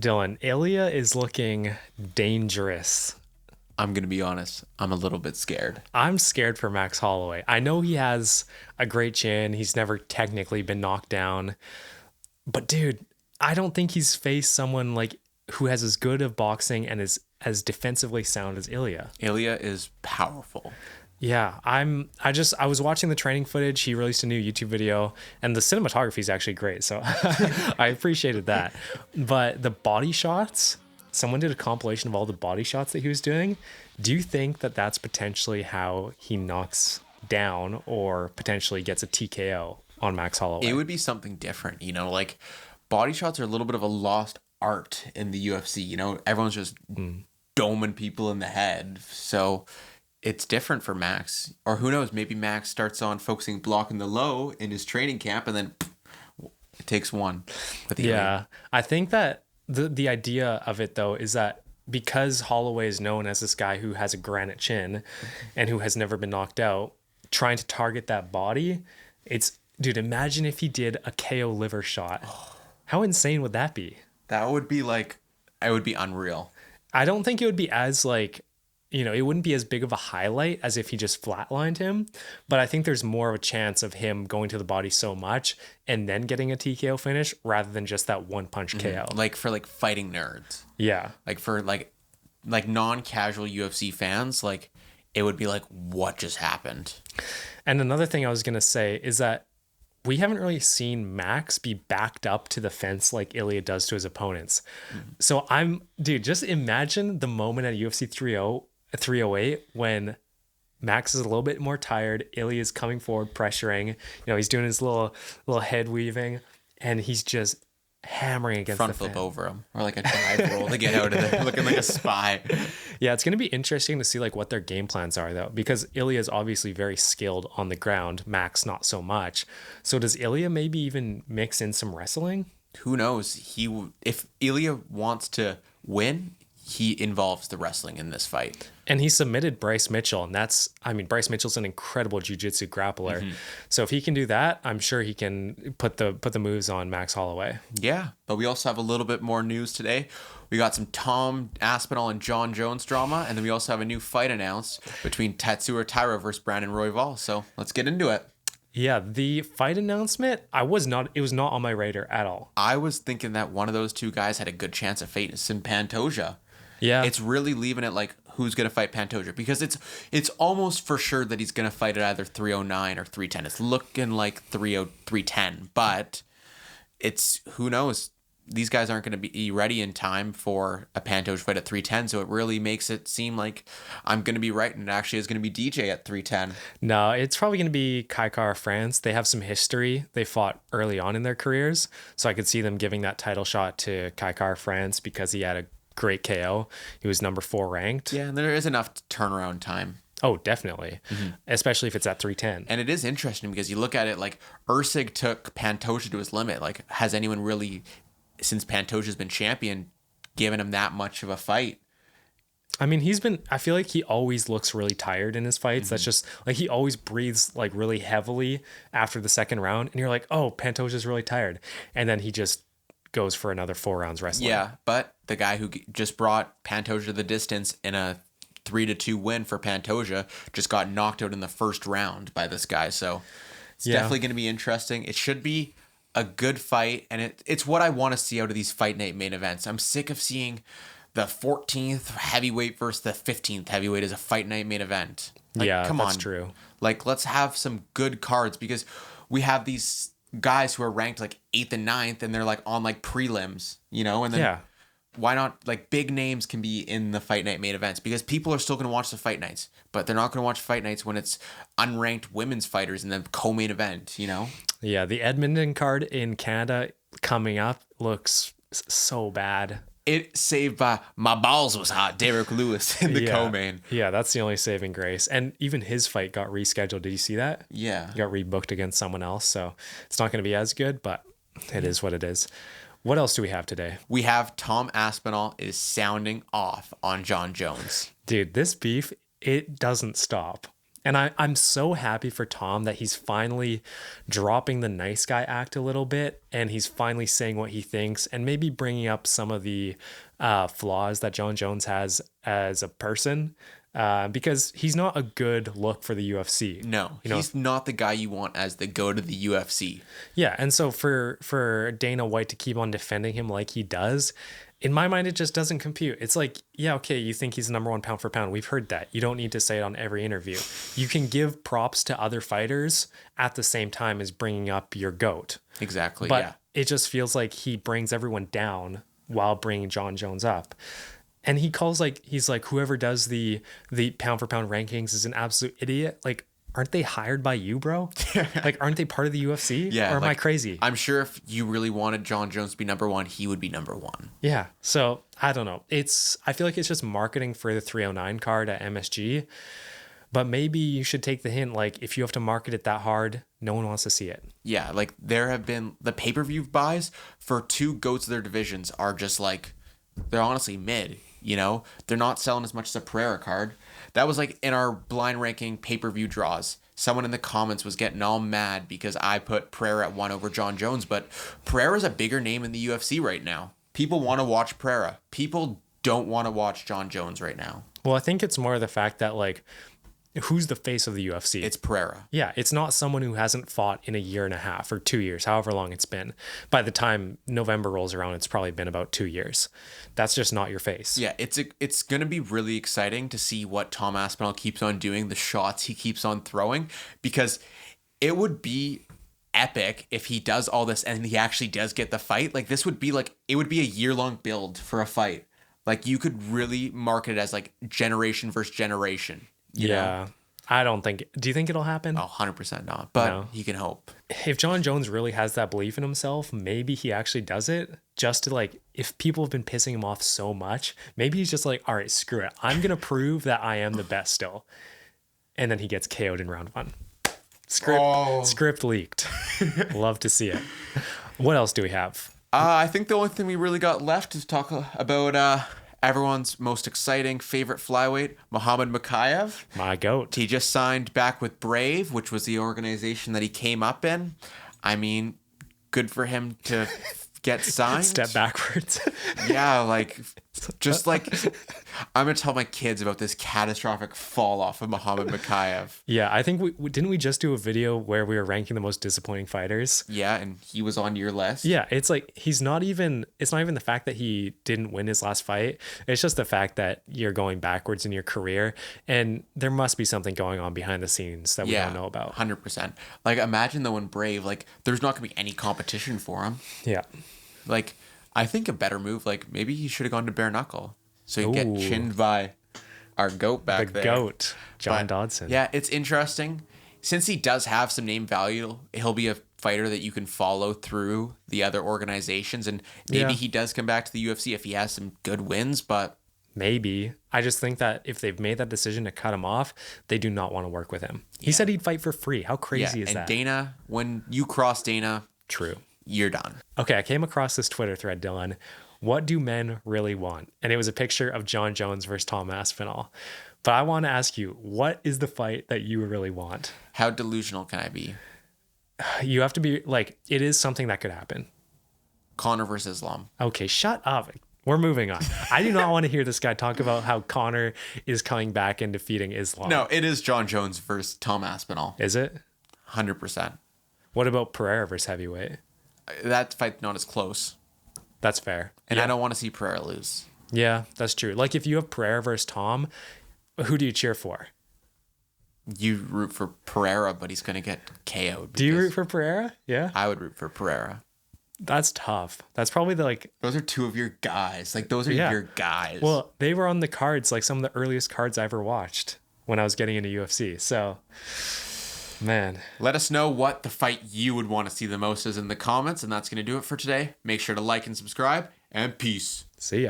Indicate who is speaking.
Speaker 1: Dylan, Ilya is looking dangerous.
Speaker 2: I'm going to be honest. I'm a little bit scared.
Speaker 1: I'm scared for Max Holloway. I know he has a great chin. He's never technically been knocked down. But dude, I don't think he's faced someone like who has as good of boxing and is as defensively sound as Ilya.
Speaker 2: Ilya is powerful.
Speaker 1: Yeah, I was watching the training footage. He released a new YouTube video and the cinematography is actually great. So I appreciated that. But the body shots, someone did a compilation of all the body shots that he was doing. Do you think that that's potentially how he knocks down or potentially gets a TKO on Max Holloway?
Speaker 2: It would be something different, like body shots are a little bit of a lost art in the UFC. Everyone's just doming people in the head. So it's different for Max. Or who knows, maybe Max starts on focusing blocking the low in his training camp and then it takes one.
Speaker 1: Yeah, I think that the idea of it though is that because Holloway is known as this guy who has a granite chin and who has never been knocked out, trying to target that body, dude, imagine if he did a KO liver shot. How insane would that be?
Speaker 2: That would be it would be unreal.
Speaker 1: I don't think it would be as it wouldn't be as big of a highlight as if he just flatlined him, but I think there's more of a chance of him going to the body so much and then getting a TKO finish rather than just that one punch KO.
Speaker 2: Like for fighting nerds.
Speaker 1: Yeah.
Speaker 2: Like for non-casual UFC fans, it would be what just happened?
Speaker 1: And another thing I was going to say is that we haven't really seen Max be backed up to the fence like Ilya does to his opponents. So just imagine the moment at UFC 308 when Max is a little bit more tired. Ilya is coming forward, pressuring. He's doing his little head weaving, and he's just hammering against
Speaker 2: front
Speaker 1: the
Speaker 2: flip
Speaker 1: fan.
Speaker 2: over him, or like a dive roll to get out of there, looking like a spy.
Speaker 1: Yeah, it's going to be interesting to see what their game plans are though, because Ilya is obviously very skilled on the ground. Max not so much. So does Ilya maybe even mix in some wrestling?
Speaker 2: Who knows? If Ilya wants to win, he involves the wrestling in this fight.
Speaker 1: And he submitted Bryce Mitchell, and Bryce Mitchell's an incredible jiu-jitsu grappler. So if he can do that, I'm sure he can put the moves on Max Holloway.
Speaker 2: Yeah, but we also have a little bit more news today. We got some Tom Aspinall and John Jones drama, and then we also have a new fight announced between Tatsuro Taira versus Brandon Royval. So let's get into it.
Speaker 1: Yeah, the fight announcement, it was not on my radar at all.
Speaker 2: I was thinking that one of those two guys had a good chance of facing Pantoja.
Speaker 1: Yeah.
Speaker 2: It's really leaving it who's going to fight Pantoja, because it's almost for sure that he's going to fight at either 309 or 310. It's looking like 310, but it's who knows. These guys aren't going to be ready in time for a Pantoja fight at 310, so it really makes it seem like I'm going to be right, and it actually is going to be DJ at 310.
Speaker 1: No, it's probably going to be Kai Kara France. They have some history. They fought early on in their careers, so I could see them giving that title shot to Kai Kara France because he had a great KO. He was number 4 ranked.
Speaker 2: Yeah, and there is enough turnaround time.
Speaker 1: Oh, definitely. Especially if it's at 310.
Speaker 2: And it is interesting because you look at it Usyk took Pantoja to his limit. Has anyone really, since Pantoja's been champion, given him that much of a fight?
Speaker 1: I feel like he always looks really tired in his fights. That's just he always breathes really heavily after the second round. And you're like, oh, Pantoja's really tired. And then he just goes for another 4 rounds wrestling.
Speaker 2: Yeah, but the guy who just brought Pantoja the distance in a 3-2 win for Pantoja just got knocked out in the first round by this guy. So it's definitely going to be interesting. It should be a good fight, and it's what I want to see out of these fight night main events. I'm sick of seeing the 14th heavyweight versus the 15th heavyweight as a fight night main event.
Speaker 1: Come on. That's true.
Speaker 2: Let's have some good cards, because we have these guys who are ranked 8th and 9th, and they're on prelims, and then why not big names can be in the fight night main events, because people are still going to watch the fight nights, but they're not going to watch fight nights when it's unranked women's fighters in the co-main event.
Speaker 1: Yeah, the Edmonton card in Canada coming up looks so bad.
Speaker 2: It saved by my balls was hot, Derek Lewis in the co-main.
Speaker 1: Yeah, that's the only saving grace. And even his fight got rescheduled. Did you see that?
Speaker 2: Yeah.
Speaker 1: He got rebooked against someone else. So it's not going to be as good, but it is what it is. What else do we have today?
Speaker 2: We have Tom Aspinall is sounding off on John Jones.
Speaker 1: Dude, this beef, it doesn't stop. And I'm so happy for Tom that he's finally dropping the nice guy act a little bit, and he's finally saying what he thinks and maybe bringing up some of the flaws that John Jones has as a person, because he's not a good look for the UFC.
Speaker 2: No,
Speaker 1: You know,
Speaker 2: he's not the guy you want as the go to the UFC.
Speaker 1: yeah, and so for Dana White to keep on defending him like he does, in my mind, it just doesn't compute. It's like, yeah, okay, you think he's the number one pound for pound. We've heard that. You don't need to say it on every interview. You can give props to other fighters at the same time as bringing up your GOAT.
Speaker 2: Exactly,
Speaker 1: But
Speaker 2: yeah.
Speaker 1: it just feels like he brings everyone down while bringing John Jones up. And he calls he's like, whoever does the pound for pound rankings is an absolute idiot. Like, aren't they hired by you, bro? Like, aren't they part of the UFC?
Speaker 2: Yeah,
Speaker 1: Or am I
Speaker 2: like,
Speaker 1: crazy?
Speaker 2: I'm sure if you really wanted John Jones to be number one, he would be number one.
Speaker 1: Yeah. So I don't know. I feel like it's just marketing for the 309 card at MSG. But maybe you should take the hint. Like, if you have to market it that hard, no one wants to see it.
Speaker 2: Yeah, like there have been the pay-per-view buys for two goats of their divisions are just like, they're honestly mid, you know? They're not selling as much as a Pereira card. That was like in our blind ranking pay-per-view draws. Someone in the comments was getting all mad because I put Pereira at 1 over John Jones, but Pereira's a bigger name in the UFC right now. People want to watch Pereira. People don't want to watch John Jones right now.
Speaker 1: Well, I think it's more the fact that, like, who's the face of the UFC?
Speaker 2: It's Pereira.
Speaker 1: Yeah, it's not someone who hasn't fought in a year and a half or 2 years, however long it's been. By the time November rolls around, it's probably been about 2 years. That's just not your face.
Speaker 2: Yeah, it's going to be really exciting to see what Tom Aspinall keeps on doing, the shots he keeps on throwing, because it would be epic if he does all this and he actually does get the fight. Like, this would be like, it would be a year-long build for a fight. Like, you could really market it as like generation versus generation. You know?
Speaker 1: I don't think. Do you think it'll happen?
Speaker 2: Oh, 100% not. But
Speaker 1: No.
Speaker 2: he can hope.
Speaker 1: If John Jones really has that belief in himself, maybe he actually does it just to, like, if people have been pissing him off so much, maybe he's just like, all right, screw it. I'm going to prove that I am the best still. And then he gets KO'd in round 1. Script leaked. Love to see it. What else do we have?
Speaker 2: I think the only thing we really got left is talk about everyone's most exciting favorite flyweight, Muhammad Mokaev.
Speaker 1: My GOAT.
Speaker 2: He just signed back with Brave, which was the organization that he came up in. I mean, good for him to get signed.
Speaker 1: Step backwards.
Speaker 2: Yeah, like, just like, I'm going to tell my kids about this catastrophic fall off of Muhammad Mokaev.
Speaker 1: Yeah, I think didn't we just do a video where we were ranking the most disappointing fighters?
Speaker 2: Yeah, and he was on your list.
Speaker 1: Yeah, it's like it's not even the fact that he didn't win his last fight. It's just the fact that you're going backwards in your career, and there must be something going on behind the scenes that we don't know about.
Speaker 2: 100%. Like, imagine though in Brave, like, there's not going to be any competition for him.
Speaker 1: Yeah.
Speaker 2: Like, I think a better move, like, maybe he should have gone to bare knuckle. So you get chinned by our GOAT back there.
Speaker 1: The GOAT, John
Speaker 2: But,
Speaker 1: Dodson.
Speaker 2: Yeah, it's interesting. Since he does have some name value, he'll be a fighter that you can follow through the other organizations. And maybe he does come back to the UFC if he has some good wins, but...
Speaker 1: Maybe. I just think that if they've made that decision to cut him off, they do not want to work with him. He said he'd fight for free. How crazy is
Speaker 2: and
Speaker 1: that?
Speaker 2: Dana, when you cross Dana...
Speaker 1: True.
Speaker 2: You're done.
Speaker 1: Okay, I came across this Twitter thread, Dylan. What do men really want? And it was a picture of John Jones versus Tom Aspinall. But I want to ask you, what is the fight that you really want?
Speaker 2: How delusional can I be?
Speaker 1: You have to be like, it is something that could happen.
Speaker 2: Conor versus Islam.
Speaker 1: Okay, shut up. We're moving on. I do not want to hear this guy talk about how Conor is coming back and defeating Islam.
Speaker 2: No, it is John Jones versus Tom Aspinall.
Speaker 1: Is it?
Speaker 2: 100%.
Speaker 1: What about Pereira versus heavyweight?
Speaker 2: That fight's not as close.
Speaker 1: That's fair.
Speaker 2: And I don't want to see Pereira lose.
Speaker 1: Yeah, that's true. Like, if you have Pereira versus Tom, who do you cheer for?
Speaker 2: You root for Pereira, but he's going to get KO'd.
Speaker 1: Do you root for Pereira? Yeah.
Speaker 2: I would root for Pereira.
Speaker 1: That's tough. That's probably
Speaker 2: Those are two of your guys. Like, those are your guys.
Speaker 1: Well, they were on the cards, like some of the earliest cards I ever watched when I was getting into UFC. So, man.
Speaker 2: Let us know what the fight you would want to see the most is in the comments, and that's going to do it for today. Make sure to like and subscribe, and peace.
Speaker 1: See ya.